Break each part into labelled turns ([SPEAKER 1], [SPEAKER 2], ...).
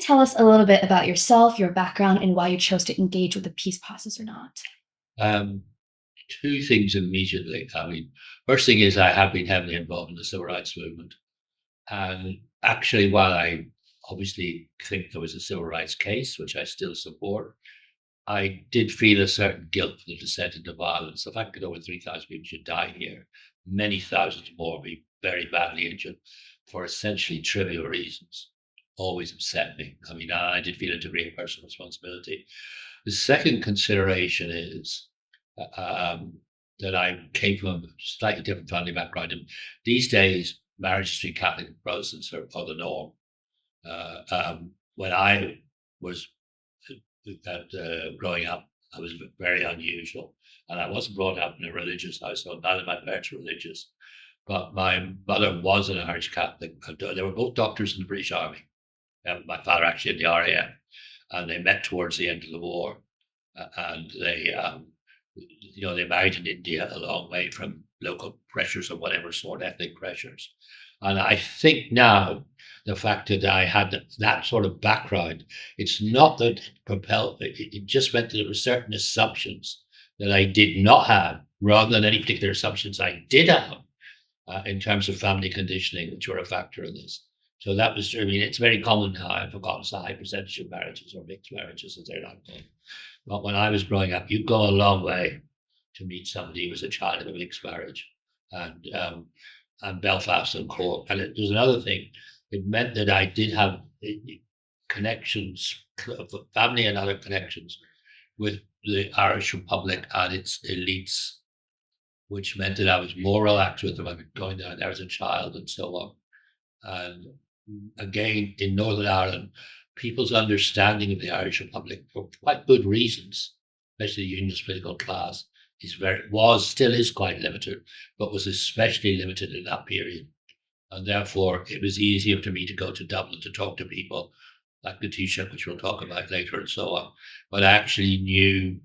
[SPEAKER 1] tell us a little bit about yourself, your background, and why you chose to engage with the peace process or not?
[SPEAKER 2] Um, Two things immediately. I mean, first thing is I have been heavily involved in the civil rights movement. And actually, while I obviously think there was a civil rights case, which I still support, I did feel a certain guilt for the descent into violence. The fact that over 3,000 people should die here, many thousands more be very badly injured for essentially trivial reasons, always upset me. I mean, I did feel a degree of personal responsibility. The second consideration is um, that I came from a slightly different family background. And these days, marriages between Catholic and Protestants are the norm. When I was growing up, I was very unusual. And I wasn't brought up in a religious household. None of my parents were religious. But my mother was an Irish Catholic. They were both doctors in the British Army. My father actually in the RAF. And they met towards the end of the war. And they married in India a long way from local pressures of whatever sort, ethnic pressures. And I think now the fact that I had that sort of background, it's not that it just meant that there were certain assumptions that I did not have, rather than any particular assumptions I did have in terms of family conditioning, which were a factor in this. So that was, I mean, it's very common now. I've forgotten it's a high percentage of marriages or mixed marriages, as they're not called. But when I was growing up, you'd go a long way to meet somebody who was a child of a mixed marriage. And Belfast and Cork. And there's another thing. It meant that I did have connections, family and other connections with the Irish Republic and its elites, which meant that I was more relaxed with them. I was going down there as a child and so on. And again, in Northern Ireland, people's understanding of the Irish Republic, for quite good reasons, especially the unionist political class, still is quite limited, but was especially limited in that period. And therefore, it was easier for me to go to Dublin to talk to people like the Taoiseach, which we'll talk about later, and so on. But I actually knew,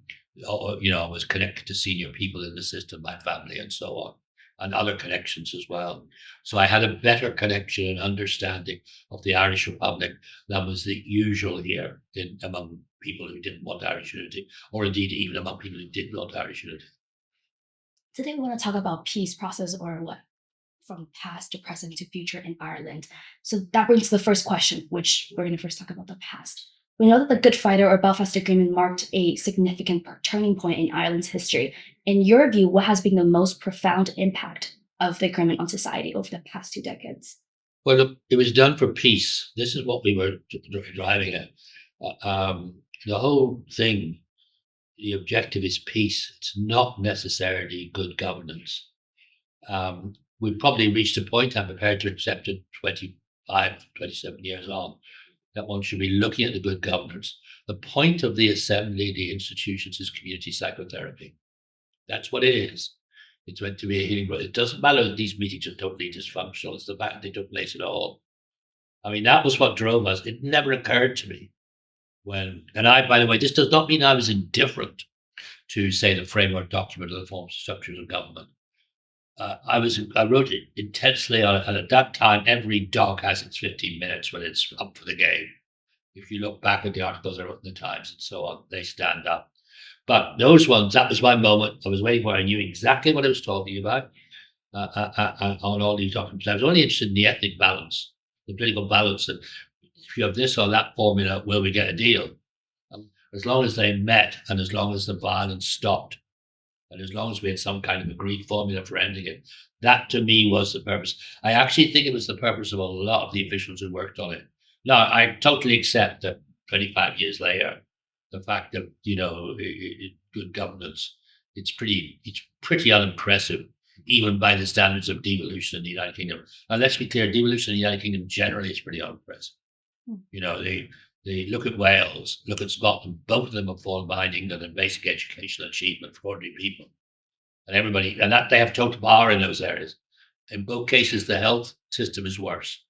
[SPEAKER 2] I was connected to senior people in the system, my family, and so on, and other connections as well. So I had a better connection and understanding of the Irish Republic than was the usual here among people who didn't want Irish unity, or indeed even among people who did want Irish unity.
[SPEAKER 1] Today, we want to talk about peace process or what from past to present to future in Ireland. So that brings the first question, which we're going to first talk about the past. We know that the Good Friday or Belfast Agreement marked a significant turning point in Ireland's history. In your view, what has been the most profound impact of the agreement on society over the past 2 decades?
[SPEAKER 2] Well, look, it was done for peace. This is what we were driving at. The whole thing, the objective is peace. It's not necessarily good governance. We've probably reached a point, I'm prepared to accept it 25, 27 years on, that one should be looking at the good governance. The point of the assembly, the institutions, is community psychotherapy. That's what it is. It's meant to be a healing. It doesn't matter that these meetings are totally dysfunctional. It's the fact they took place at all. I mean, that was what drove us. It never occurred to me by the way, this does not mean I was indifferent to, say, the framework document or the forms and structures of government. I wrote it intensely on it, and at that time, every dog has its 15 minutes when it's up for the game. If you look back at the articles I wrote in the Times and so on, they stand up. But those ones, that was my moment. I was waiting for it. I knew exactly what I was talking about on all these documents. I was only interested in the ethnic balance, the political balance. And if you have this or that formula, will we get a deal? As long as they met and as long as the violence stopped, and as long as we had some kind of agreed formula for ending it, that to me was the purpose. I actually think it was the purpose of a lot of the officials who worked on it. Now, I totally accept that 25 years later, the fact that, good governance, it's pretty unimpressive, even by the standards of devolution in the United Kingdom. And let's be clear, devolution in the United Kingdom generally is pretty unimpressive. They look at Wales, look at Scotland, both of them have fallen behind England in basic educational achievement for ordinary people. And that they have total power in those areas. In both cases, the health system is worse.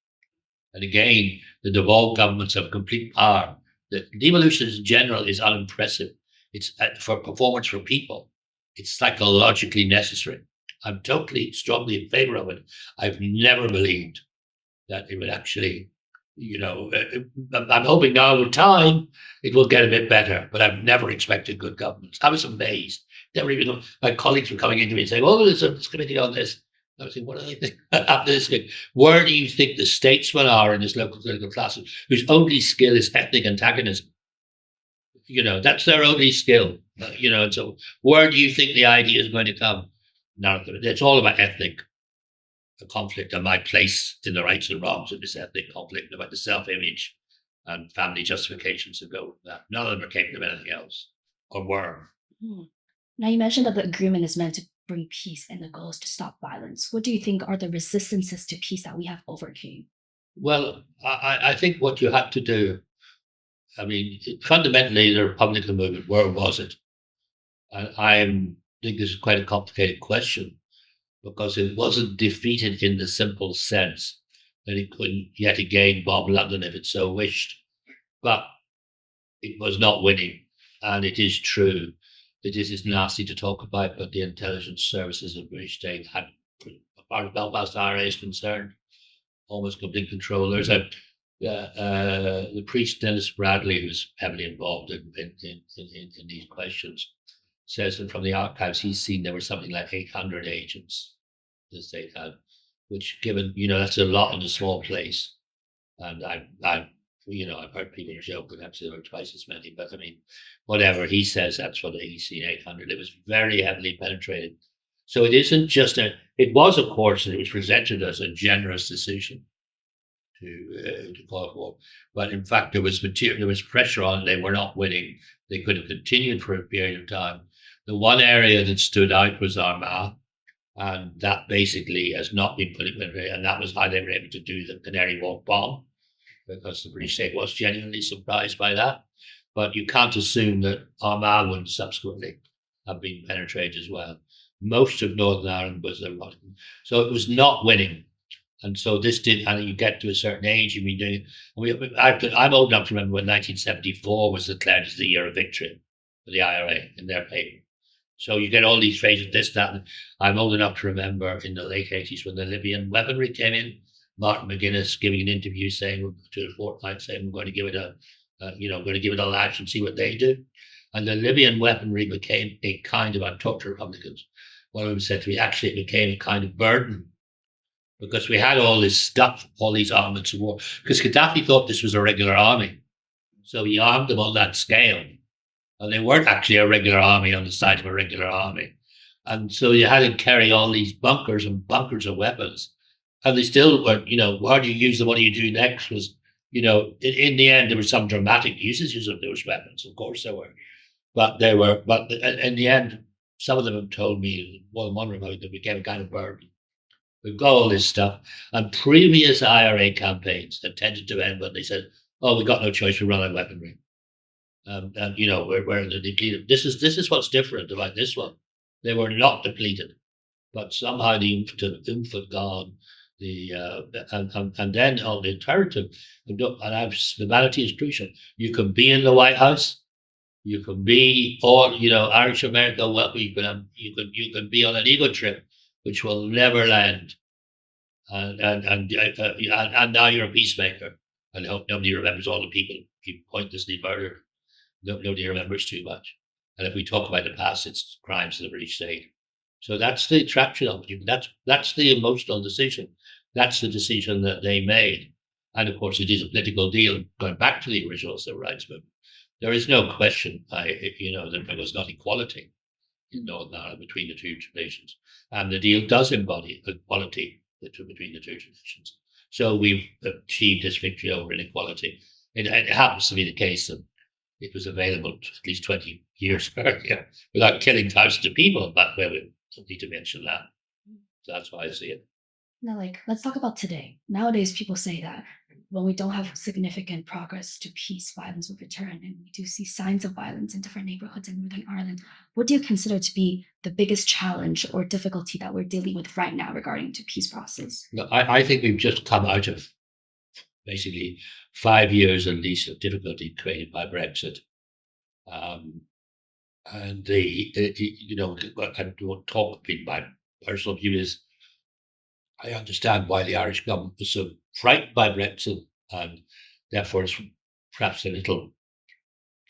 [SPEAKER 2] And again, the devolved governments have complete power. The devolution in general is unimpressive. It's for performance for people. It's psychologically necessary. I'm totally strongly in favor of it. I've never believed that it would actually I'm hoping now with time it will get a bit better, but I've never expected good governance. I was amazed. Never even my colleagues were coming into me and saying, "Oh, there's a committee on this." I was saying, "What do they think after this thing? Where do you think the statesmen are in this local political class whose only skill is ethnic antagonism? That's their only skill. And so where do you think the idea is going to come? None of them. It's all about ethnic conflict and my place in the rights and wrongs of this ethnic conflict, about the self-image and family justifications that go with that. None of them are capable of anything else, or were.
[SPEAKER 1] Hmm. Now, you mentioned that the agreement is meant to bring peace and the goal is to stop violence. What do you think are the resistances to peace that we have overcame?
[SPEAKER 2] Well, I think what you had to do, I mean, fundamentally, the Republican movement, where was it? And think this is quite a complicated question because it wasn't defeated in the simple sense that it couldn't yet again bomb London if it so wished. But it was not winning. And it is true that this is nasty to talk about, but the intelligence services of the British state had, as far as Belfast IRA is concerned, almost complete control. There's the priest Dennis Bradley, who's heavily involved in these questions, says that from the archives he's seen there were something like 800 agents the state had, which given, that's a lot in a small place. And I've heard people joke that actually there were twice as many, but I mean, whatever he says, that's what he's seen 800. It was very heavily penetrated. So it isn't just it was, of course, it was presented as a generous decision to call for, but in fact, there was pressure on, they were not winning. They could have continued for a period of time. The one area that stood out was Armagh, and that basically has not been put in, and that was how they were able to do the Canary Wharf bomb, because the British state was genuinely surprised by that. But you can't assume that Armagh would subsequently have been penetrated as well. Most of Northern Ireland was erotic. So it was not winning. And so this did, and you get to a certain age, you've been doing I'm old enough to remember when 1974 was declared as the year of victory for the IRA in their paper. So you get all these phrases, this, that. And I'm old enough to remember in the late 80s when the Libyan weaponry came in, Martin McGuinness giving an interview saying to a fortnight, saying we're going to give it a lash and see what they do. And the Libyan weaponry became a kind of, I've talked to Republicans, one of them said to me, actually it became a kind of burden because we had all this stuff, all these armaments of war, because Gaddafi thought this was a regular army. So he armed them on that scale. And they weren't actually a regular army on the side of a regular army. And so you had to carry all these bunkers and bunkers of weapons. And they still weren't, how do you use them? What do you do next? Was, in the end, there were some dramatic usages of those weapons. Of course there were. But in the end, some of them have told me, one remote, that became a kind of burden. We've got all this stuff. And previous IRA campaigns have tended to end when they said, oh, we got no choice, we run out of weaponry. And where they're depleted. This is what's different about this one. They were not depleted, but somehow the oomph had gone. And then on the imperative, the vanity is crucial. You can be in the White House, you can be all Irish America. Well, you can be on an ego trip, which will never land. And now you're a peacemaker. And I hope nobody remembers all the people you pointlessly murdered. Nobody remembers too much. And if we talk about the past, it's crimes of the British state. So that's the attraction of it. That's the emotional decision. That's the decision that they made. And of course, it is a political deal. Going back to the original civil rights movement, there is no question, that there was not equality in Northern Ireland between the two traditions. And the deal does embody equality between the two traditions. So we've achieved this victory over inequality. It happens to be the case that it was available at least 20 years earlier without killing thousands of people. But we don't need to mention that. So that's why I see it.
[SPEAKER 1] Now, let's talk about today. Nowadays, people say that when we don't have significant progress to peace, violence will return, and we do see signs of violence in different neighborhoods in Northern Ireland. What do you consider to be the biggest challenge or difficulty that we're dealing with right now regarding to peace process?
[SPEAKER 2] No, I think we've just come out of basically 5 years at least of difficulty created by Brexit. And I don't talk, my personal view is I understand why the Irish government was so frightened by Brexit and therefore it's perhaps a little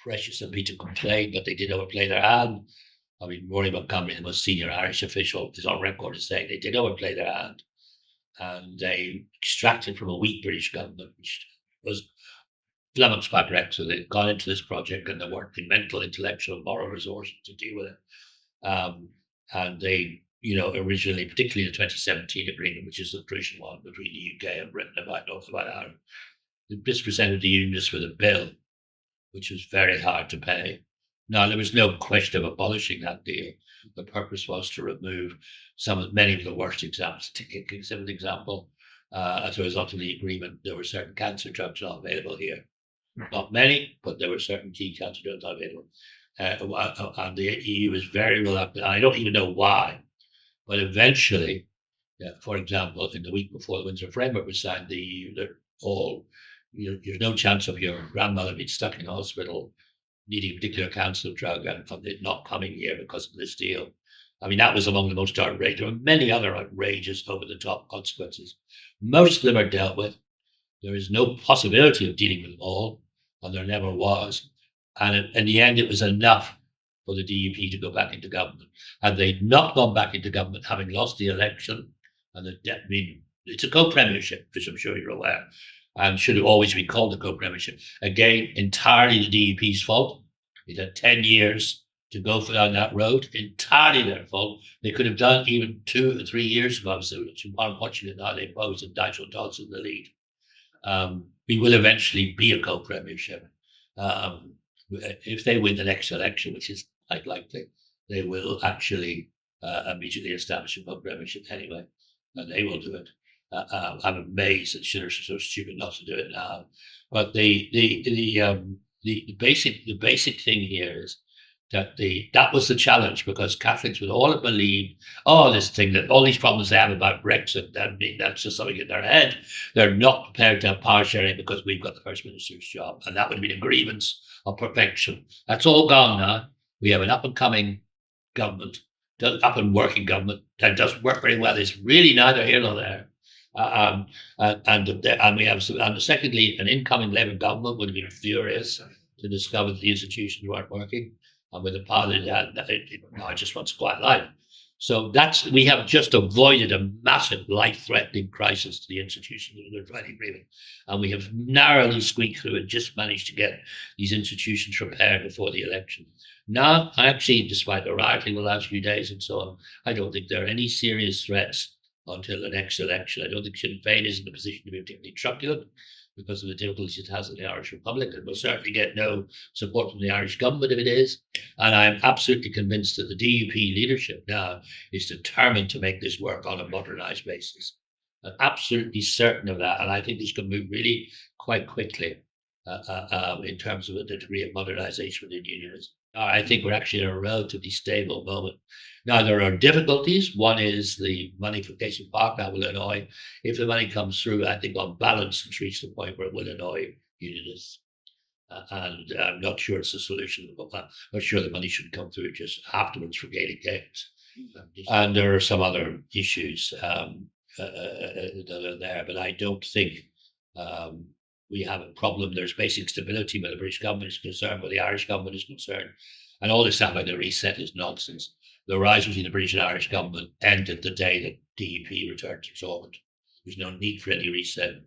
[SPEAKER 2] precious of me to complain, but they did overplay their hand. I mean, Rory Montgomery, the most senior Irish official, is on record as saying they did overplay their hand, and they extracted from a weak British government, which was flummoxed by Brexit. They'd gone into this project and there weren't the mental, intellectual, moral resources to deal with it. And they, originally, particularly the 2017 agreement, which is the crucial one between the UK and Britain about North about Ireland, this presented the unionists with a bill which was very hard to pay. Now, there was no question of abolishing that deal. The purpose was to remove many of the worst examples. To give an example, as a result of the agreement, there were certain cancer drugs not available here. Not many, but there were certain key cancer drugs not available. And the EU was very reluctant. I don't even know why, but eventually, for example, in the week before the Windsor Framework was signed, the EU, they're all, there's no chance of your grandmother being stuck in hospital needing a particular cancer drug and it not coming here because of this deal. I mean, that was among the most outrageous. There were many other outrageous over-the-top consequences. Most of them are dealt with. There is no possibility of dealing with them all, and there never was. And in the end, it was enough for the DUP to go back into government. Had they not gone back into government, having lost the election, it's a co-premiership, which I'm sure you're aware, and should have always been called a co-premiership. Again, entirely the DUP's fault. It had 10 years to go down that road, entirely their fault. They could have done even 2 or 3 years ago. So it's unfortunate now they posed and Nigel Dodds in the lead. We will eventually be a co-premiership. If they win the next election, which is quite likely, they will actually immediately establish a co-premiership anyway, and they will do it. I'm amazed that Schiller is so stupid not to do it now. But the basic thing here is that was the challenge, because Catholics would all have believed, this thing that all these problems they have about Brexit, that's just something in their head. They're not prepared to have power sharing because we've got the First Minister's job, and that would be a grievance of perfection. That's all gone now. We have an up and coming government, up and working government that doesn't work very well. It's really neither here nor there. And we have, and secondly, an incoming Labour government would have been furious to discover that the institutions weren't working, and with the party it just wants quiet life. So we have just avoided a massive life-threatening crisis to the institutions of the Friday agreement, and we have narrowly squeaked through and just managed to get these institutions prepared before the election. Now, actually, despite the rioting the last few days and so on, I don't think there are any serious threats until the next election. I don't think Sinn Féin is in a position to be particularly truculent because of the difficulties it has in the Irish Republic, and will certainly get no support from the Irish government if it is. And I'm absolutely convinced that the DUP leadership now is determined to make this work on a modernised basis. I'm absolutely certain of that, and I think this can move really quite quickly in terms of the degree of modernisation within unionism. I think we're actually in a relatively stable moment. Now, there are difficulties. One is the money for Casey Park that will annoy. If the money comes through, I think on balance, it's reached the point where it will annoy unionists. And I'm not sure it's a solution. I'm not sure the money should come through just afterwards for Gaelic games. And there are some other issues that are there, but I don't think we have a problem. There's basic stability where the British government is concerned, where the Irish government is concerned. And all this stuff like the reset is nonsense. The rise between the British and Irish government ended the day that DUP returned to government. There's no need for any reset.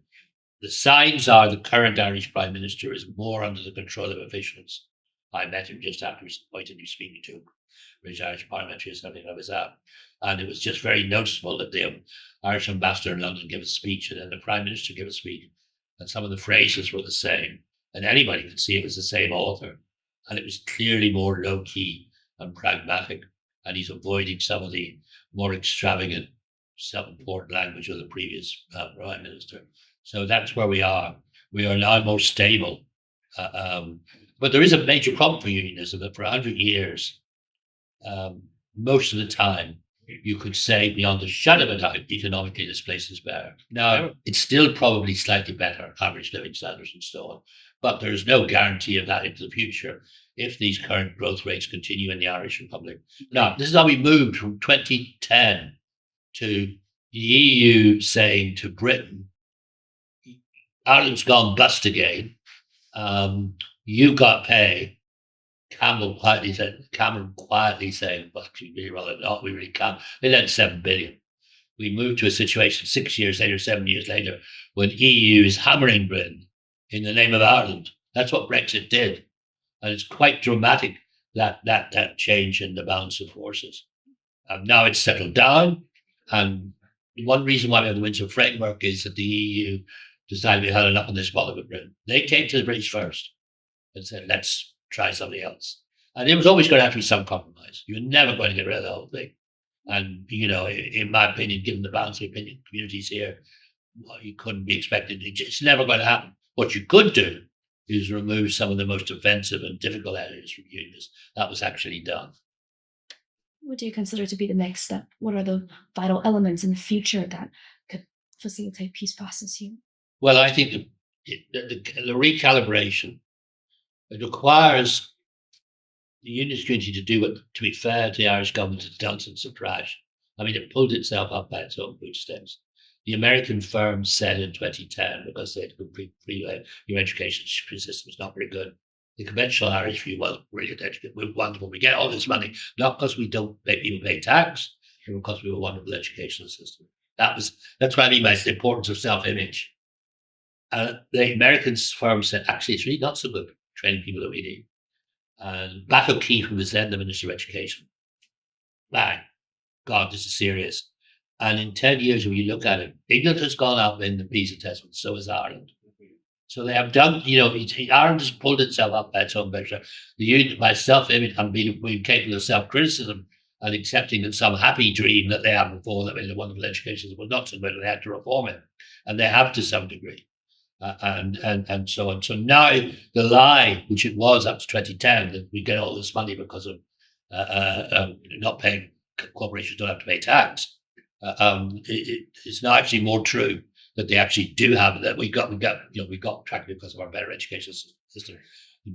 [SPEAKER 2] The signs are the current Irish Prime Minister is more under the control of officials. I met him just after he was appointed new speaking to British Irish parliamentary something I was at. And it was just very noticeable that the Irish ambassador in London gave a speech and then the Prime Minister gave a speech. And some of the phrases were the same. And anybody could see it was the same author. And it was clearly more low-key and pragmatic. And he's avoiding some of the more extravagant, self-important language of the previous Prime Minister. So that's where we are. We are now more stable. But there is a major problem for unionism that for 100 years, most of the time, you could say beyond a shadow of a doubt, economically, this place is better. Now, it's still probably slightly better, average living standards and so on, but there's no guarantee of that into the future if these current growth rates continue in the Irish Republic. Now, this is how we moved from 2010 to the EU saying to Britain, Ireland's gone bust again. You got pay. Cameron quietly saying, "Well, actually, really rather not. We really can't." They lent 7 billion. We moved to a situation 6 years later, 7 years later, when EU is hammering Britain in the name of Ireland. That's what Brexit did, and it's quite dramatic that change in the balance of forces. Now it's settled down, and one reason why we have the Windsor framework is that the EU decided we had enough on this bother with Britain. They came to the British first and said, "Let's try something else." And there was always going to have to be some compromise. You're never going to get rid of the whole thing. And, in my opinion, given the balance of opinion communities here, well, you couldn't be expected. It's never going to happen. What you could do is remove some of the most offensive and difficult areas from unions. That was actually done.
[SPEAKER 1] What do you consider to be the next step? What are the vital elements in the future that could facilitate peace process here?
[SPEAKER 2] Well, I think the recalibration, it requires the unions community to do what, to be fair to the Irish government, has done some surprise. I mean, it pulled itself up by its own bootstraps. The American firms said in 2010, because they had your education system is not very good. The conventional Irish view, well, really, we're wonderful. We get all this money, not because we don't make people pay tax, but because we have a wonderful educational system. That's what I mean by the importance of self-image. The American firms said, actually, it's really not so good training people that we need. And Back O'Keefe, who was then the Minister of Education, bang, God, this is serious. And in 10 years, when you look at it, England has gone up in the PISA test, so has Ireland. So they have done, Ireland has pulled itself up by its own measure. The union, by self-image, and being capable of self-criticism and accepting that some happy dream that they had before, that in a wonderful education was not so good, they had to reform it. And they have to some degree. And so on. So now the lie, which it was up to 2010, that we get all this money because of not paying, corporations don't have to pay tax. It's now actually more true that they actually do have that. We got track because of our better education system.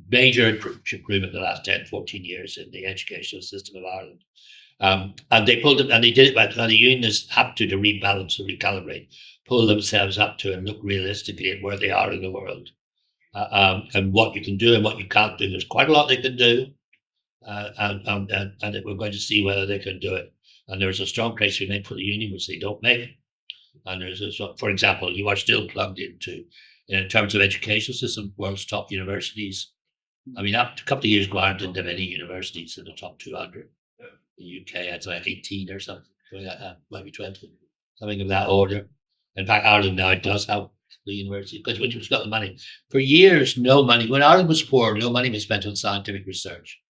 [SPEAKER 2] Major improvement in the last 10, 14 years in the educational system of Ireland. And they pulled it, and they did it, and the unionists have to rebalance and recalibrate, pull themselves up to and look realistically at where they are in the world, and what you can do and what you can't do. There's quite a lot they can do, and we're going to see whether they can do it. And there's a strong case we make for the union, which they don't make. And for example, you are still plugged into, in terms of education system, world's top universities. I mean, up to a couple of years ago, Ireland didn't have any universities in the top 200. The UK had like 18 or something, maybe 20, something of that order. In fact, Ireland now does have the university, because when you've got the money, for years, no money. When Ireland was poor, no money was spent on scientific research.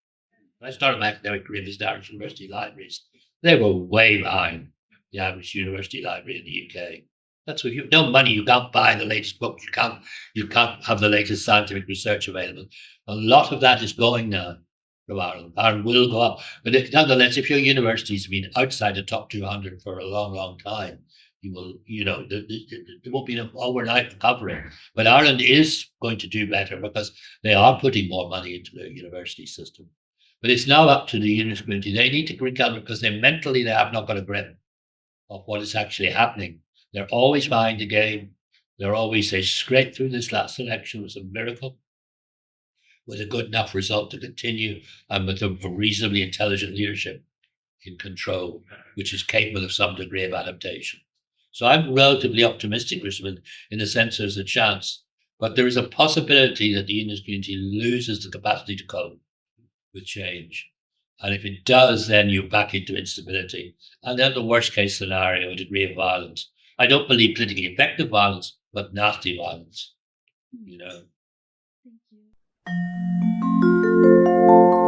[SPEAKER 2] When I started my academic career, visited Irish university libraries. They were way behind the average university library in the UK. That's what you have no money, you can't buy the latest book, you can't have the latest scientific research available. A lot of that is going now from Ireland. Ireland will go up. But nonetheless, if your university's been outside the top 200 for a long, long time, you will, there won't be an overnight recovery. But Ireland is going to do better because they are putting more money into the university system. But it's now up to the unionist community. They need to recalibrate because they have not got a grip of what is actually happening. They're always behind the game. They're always, they scraped through this last election was a miracle, with a good enough result to continue, and with a reasonably intelligent leadership in control, which is capable of some degree of adaptation. So I'm relatively optimistic, Richmond, in the sense there's a chance, but there is a possibility that the unionist community loses the capacity to cope with change. And if it does, then you're back into instability. And then the worst case scenario, a degree of violence. I don't believe politically effective violence, but nasty violence,
[SPEAKER 1] Thank you.